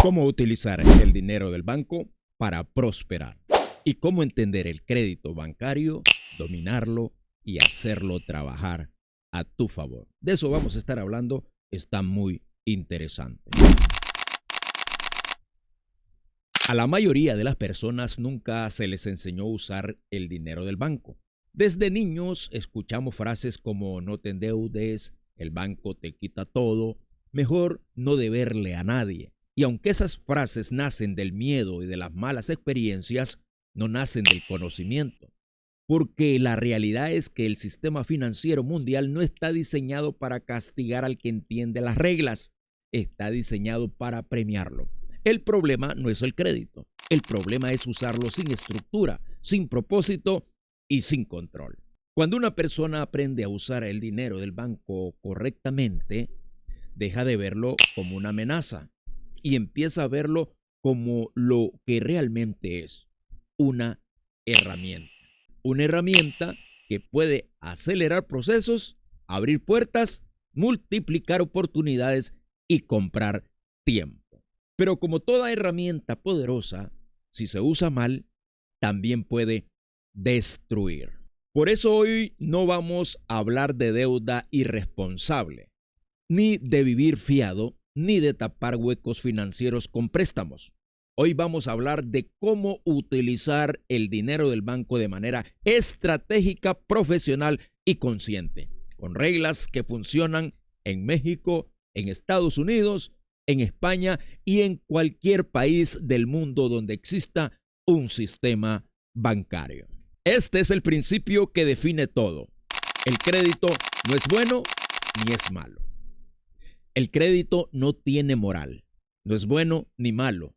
Cómo utilizar el dinero del banco para prosperar y cómo entender el crédito bancario, dominarlo y hacerlo trabajar a tu favor. De eso vamos a estar hablando, está muy interesante. A la mayoría de las personas nunca se les enseñó a usar el dinero del banco. Desde niños escuchamos frases como no te endeudes, el banco te quita todo, mejor no deberle a nadie. Y aunque esas frases nacen del miedo y de las malas experiencias, no nacen del conocimiento. Porque la realidad es que el sistema financiero mundial no está diseñado para castigar al que entiende las reglas, está diseñado para premiarlo. El problema no es el crédito, el problema es usarlo sin estructura, sin propósito y sin control. Cuando una persona aprende a usar el dinero del banco correctamente, deja de verlo como una amenaza y empieza a verlo como lo que realmente es, una herramienta. Una herramienta que puede acelerar procesos, abrir puertas, multiplicar oportunidades y comprar tiempo. Pero como toda herramienta poderosa, si se usa mal, también puede destruir. Por eso hoy no vamos a hablar de deuda irresponsable, ni de vivir fiado, ni de tapar huecos financieros con préstamos. Hoy vamos a hablar de cómo utilizar el dinero del banco de manera estratégica, profesional y consciente, con reglas que funcionan en México, en Estados Unidos, en España y en cualquier país del mundo donde exista un sistema bancario. Este es el principio que define todo. El crédito no es bueno ni es malo. El crédito no tiene moral, no es bueno ni malo,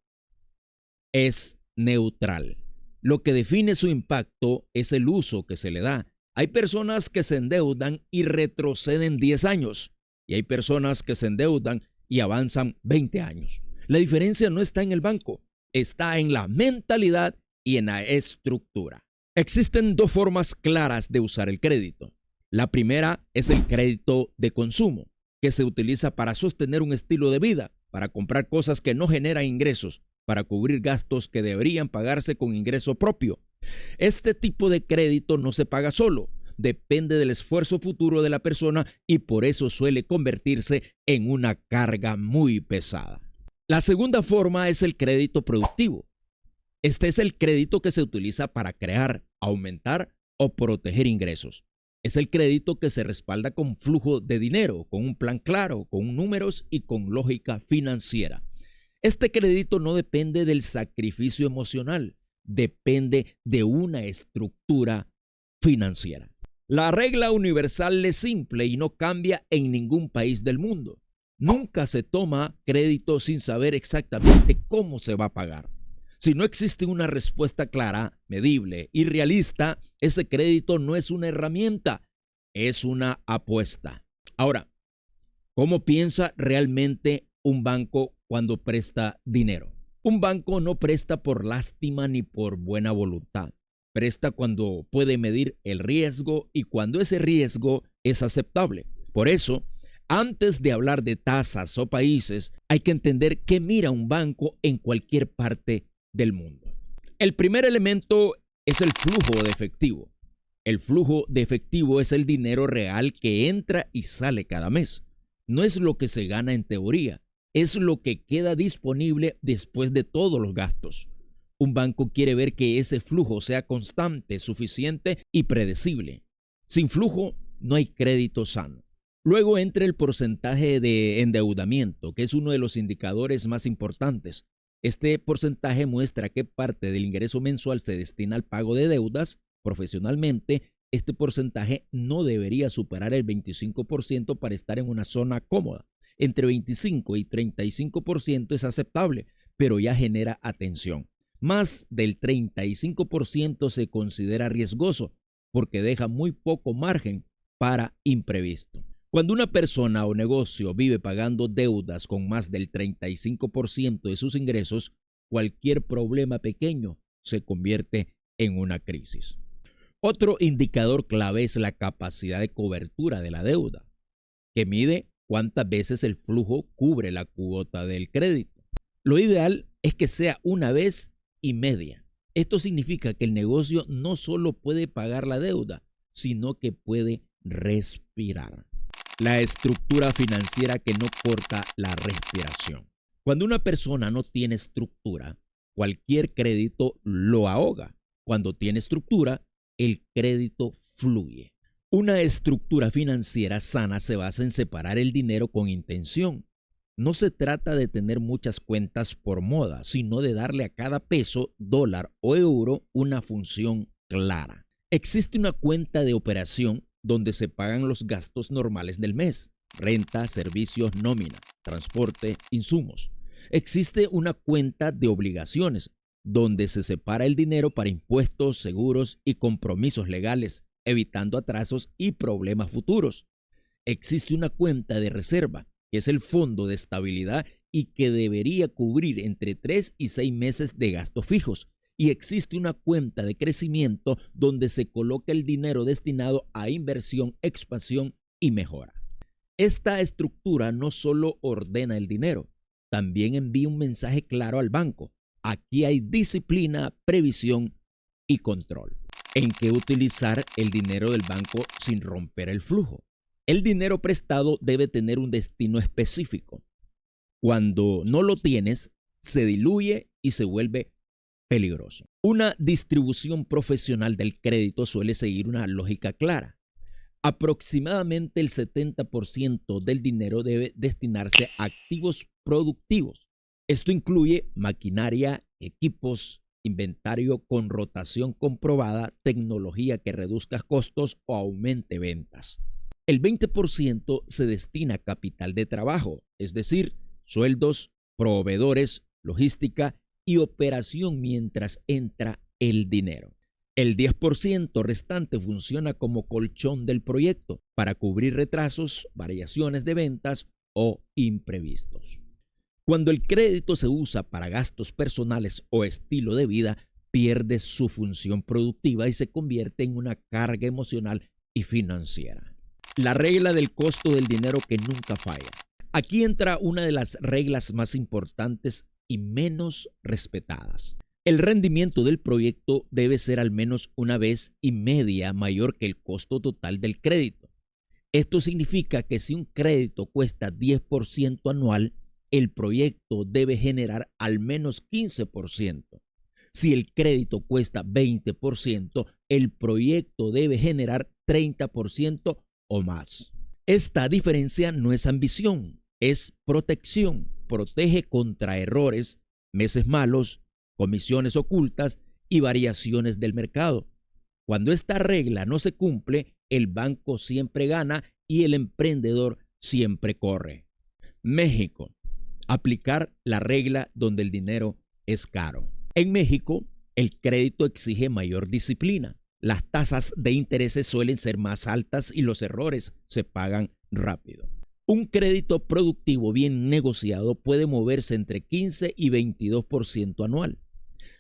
es neutral. Lo que define su impacto es el uso que se le da. Hay personas que se endeudan y retroceden 10 años y hay personas que se endeudan y avanzan 20 años. La diferencia no está en el banco, está en la mentalidad y en la estructura. Existen dos formas claras de usar el crédito. La primera es el crédito de consumo, que se utiliza para sostener un estilo de vida, para comprar cosas que no generan ingresos, para cubrir gastos que deberían pagarse con ingreso propio. Este tipo de crédito no se paga solo, depende del esfuerzo futuro de la persona y por eso suele convertirse en una carga muy pesada. La segunda forma es el crédito productivo. Este es el crédito que se utiliza para crear, aumentar o proteger ingresos. Es el crédito que se respalda con flujo de dinero, con un plan claro, con números y con lógica financiera. Este crédito no depende del sacrificio emocional, depende de una estructura financiera. La regla universal es simple y no cambia en ningún país del mundo. Nunca se toma crédito sin saber exactamente cómo se va a pagar. Si no existe una respuesta clara, medible y realista, ese crédito no es una herramienta, es una apuesta. Ahora, ¿cómo piensa realmente un banco cuando presta dinero? Un banco no presta por lástima ni por buena voluntad. Presta cuando puede medir el riesgo y cuando ese riesgo es aceptable. Por eso, antes de hablar de tasas o países, hay que entender qué mira un banco en cualquier parte del mundo. El primer elemento es el flujo de efectivo. El flujo de efectivo es el dinero real que entra y sale cada mes. No es lo que se gana en teoría, es lo que queda disponible después de todos los gastos. Un banco quiere ver que ese flujo sea constante, suficiente y predecible. Sin flujo no hay crédito sano. Luego entra el porcentaje de endeudamiento, que es uno de los indicadores más importantes. Este porcentaje muestra qué parte del ingreso mensual se destina al pago de deudas. Profesionalmente, este porcentaje no debería superar el 25% para estar en una zona cómoda. Entre 25 y 35% es aceptable, pero ya genera atención. Más del 35% se considera riesgoso porque deja muy poco margen para imprevisto. Cuando una persona o negocio vive pagando deudas con más del 35% de sus ingresos, cualquier problema pequeño se convierte en una crisis. Otro indicador clave es la capacidad de cobertura de la deuda, que mide cuántas veces el flujo cubre la cuota del crédito. Lo ideal es que sea una vez y media. Esto significa que el negocio no solo puede pagar la deuda, sino que puede respirar. La estructura financiera que no corta la respiración. Cuando una persona no tiene estructura, cualquier crédito lo ahoga. Cuando tiene estructura, el crédito fluye. Una estructura financiera sana se basa en separar el dinero con intención. No se trata de tener muchas cuentas por moda, sino de darle a cada peso, dólar o euro una función clara. Existe una cuenta de operación donde se pagan los gastos normales del mes: renta, servicios, nómina, transporte, insumos. Existe una cuenta de obligaciones donde se separa el dinero para impuestos, seguros y compromisos legales, evitando atrasos y problemas futuros. Existe una cuenta de reserva, que es el fondo de estabilidad y que debería cubrir entre 3 y 6 meses de gastos fijos. Y existe una cuenta de crecimiento donde se coloca el dinero destinado a inversión, expansión y mejora. Esta estructura no solo ordena el dinero, también envía un mensaje claro al banco: aquí hay disciplina, previsión y control. ¿En qué utilizar el dinero del banco sin romper el flujo? El dinero prestado debe tener un destino específico. Cuando no lo tienes, se diluye y se vuelve peligroso. Una distribución profesional del crédito suele seguir una lógica clara. Aproximadamente el 70% del dinero debe destinarse a activos productivos. Esto incluye maquinaria, equipos, inventario con rotación comprobada, tecnología que reduzca costos o aumente ventas. El 20% se destina a capital de trabajo, es decir, sueldos, proveedores, logística y operación mientras entra el dinero. El 10% restante funciona como colchón del proyecto para cubrir retrasos, variaciones de ventas o imprevistos. Cuando el crédito se usa para gastos personales o estilo de vida, pierde su función productiva y se convierte en una carga emocional y financiera. La regla del costo del dinero que nunca falla. Aquí entra una de las reglas más importantes y menos respetadas. El rendimiento del proyecto debe ser al menos una vez y media mayor que el costo total del crédito. Esto significa que si un crédito cuesta 10% anual, el proyecto debe generar al menos 15%. Si el crédito cuesta 20%, el proyecto debe generar 30% o más. Esta diferencia no es ambición, es protección. Protege contra errores, meses malos, comisiones ocultas y variaciones del mercado. Cuando esta regla no se cumple, el banco siempre gana y el emprendedor siempre corre. México. Aplicar la regla donde el dinero es caro. En México, el crédito exige mayor disciplina. Las tasas de intereses suelen ser más altas y los errores se pagan rápido. Un crédito productivo bien negociado puede moverse entre 15 y 22% anual.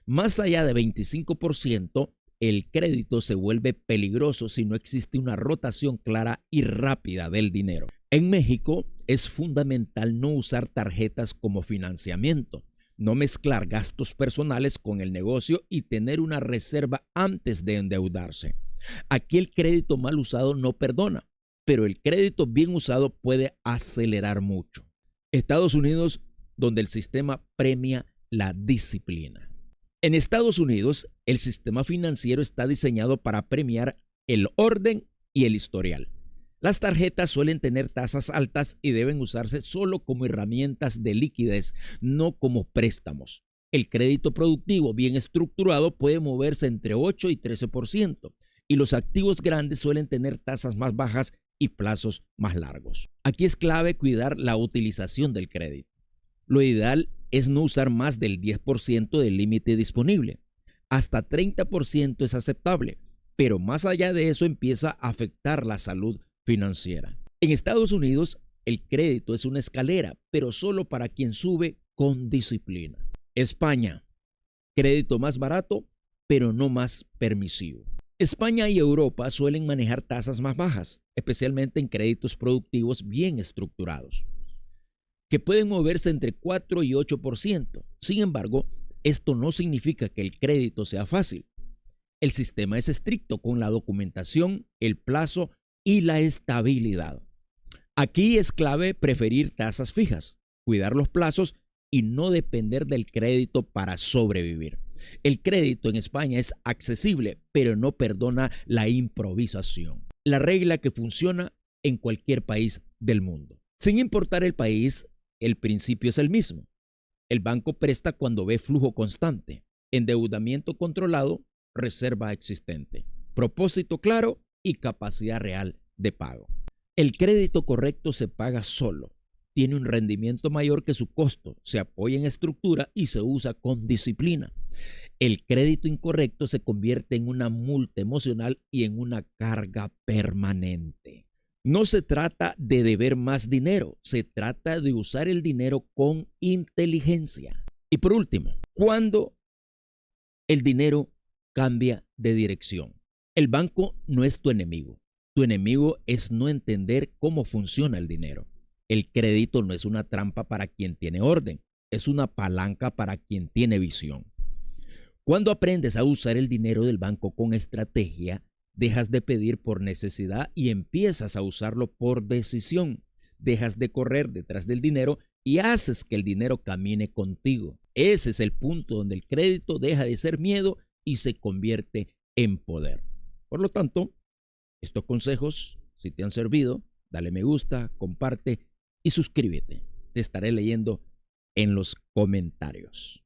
Más allá de 25%, el crédito se vuelve peligroso si no existe una rotación clara y rápida del dinero. En México es fundamental no usar tarjetas como financiamiento, no mezclar gastos personales con el negocio y tener una reserva antes de endeudarse. Aquí el crédito mal usado no perdona, pero el crédito bien usado puede acelerar mucho. Estados Unidos, donde el sistema premia la disciplina. En Estados Unidos, el sistema financiero está diseñado para premiar el orden y el historial. Las tarjetas suelen tener tasas altas y deben usarse solo como herramientas de liquidez, no como préstamos. El crédito productivo bien estructurado puede moverse entre 8 y 13%, y los activos grandes suelen tener tasas más bajas y plazos más largos. Aquí es clave cuidar la utilización del crédito. Lo ideal es no usar más del 10% del límite disponible. Hasta 30% es aceptable, pero más allá de eso empieza a afectar la salud financiera. En Estados Unidos, el crédito es una escalera, pero solo para quien sube con disciplina. España, crédito más barato, pero no más permisivo. España y Europa suelen manejar tasas más bajas, especialmente en créditos productivos bien estructurados. que pueden moverse entre 4 y 8%. Sin embargo, esto no significa que el crédito sea fácil. El sistema es estricto con la documentación, el plazo y la estabilidad. Aquí es clave preferir tasas fijas, cuidar los plazos y no depender del crédito para sobrevivir. El crédito en España es accesible, pero no perdona la improvisación. La regla que funciona en cualquier país del mundo. Sin importar el país, el principio es el mismo. El banco presta cuando ve flujo constante, endeudamiento controlado, reserva existente, propósito claro y capacidad real de pago. El crédito correcto se paga solo, tiene un rendimiento mayor que su costo, se apoya en estructura y se usa con disciplina. El crédito incorrecto se convierte en una multa emocional y en una carga permanente. No se trata de deber más dinero, se trata de usar el dinero con inteligencia. Y por último, ¿cuándo el dinero cambia de dirección? El banco no es tu enemigo. Tu enemigo es no entender cómo funciona el dinero. El crédito no es una trampa para quien tiene orden, es una palanca para quien tiene visión. Cuando aprendes a usar el dinero del banco con estrategia, dejas de pedir por necesidad y empiezas a usarlo por decisión. Dejas de correr detrás del dinero y haces que el dinero camine contigo. Ese es el punto donde el crédito deja de ser miedo y se convierte en poder. Por lo tanto, estos consejos, si te han servido, dale me gusta, comparte y suscríbete. Te estaré leyendo en los comentarios.